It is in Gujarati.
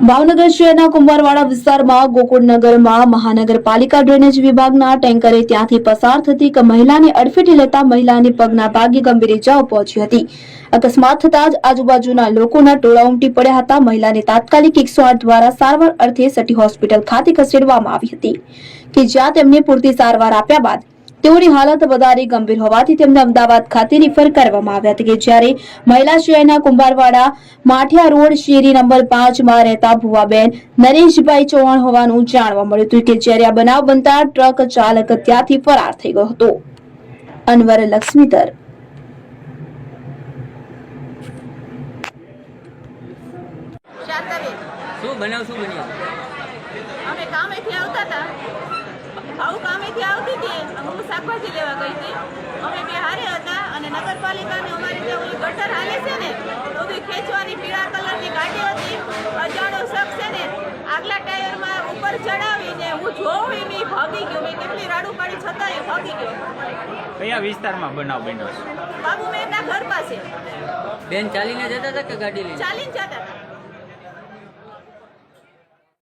ભાવનગર શહેરના કુંભારવાડા વિસ્તારમાં ગોકુળનગરમાં મહાનગરપાલિકા ડ્રેનેજ વિભાગના ટેન્કરે ત્યાંથી પસાર થતી એક મહિલાને અડફેટે લેતા મહિલાને પગના ભાગે ગંભીર ઇજાઓ પહોંચી હતી। અકસ્માત થતા જ આજુબાજુના લોકોના ટોળા ઉમટી પડ્યા હતા। મહિલાને તાત્કાલિક 108 દ્વારા સારવાર અર્થે સિટી હોસ્પિટલ ખાતે ખસેડવામાં આવી હતી કે જ્યાં તેમને પૂરતી સારવાર આપ્યા બાદ તેઓની હાલત વધારે ગંભીર હોવાથી તેમને અમદાવાદ ખાતે રિફર કરવામાં આવ્યા હતા કે જ્યારે મહિલા શહેરના કુંભારવાડા માઠિયા રોડ શેરી નંબર 5 માં રહેતા ભુવાબેન નરેશભાઈ ચૌહાણ હોવાનું જાણવા મળ્યું હતું કે જ્યારે આ બનાવ બનતા ટ્રક ચાલક ત્યાંથી ફરાર થઈ ગયો હતો। અનવર લક્ષ્મીધર શું બન્યું? અમે કામેથી આવતા હતા, ભાવ કામેથી આવતી હતી, હું શાકભાજી લેવા ગઈ હતી। અમે બે હારે હતા અને નગરપાલિકાને અમારી જે ઓલી ગટર હાલે છે ને તો બી ખેંચવાની પીળા કલરની ગાડી હતી। અજાણ્યો શખ્સ છે ને આગલા ટાયરમાં ઉપર ચડાવીને હું જોઉં નહીં ભાગી ગયો। મેં કેટલી રાડું પાડી છતાંય ભાગી ગયો। કયા વિસ્તારમાં બનાવ બન્યો છે? બાબુ મહેરના ઘર પાસે બેન ચાલીને જતા હતા કે ગાડી લઈને? ચાલીને જતા હતા।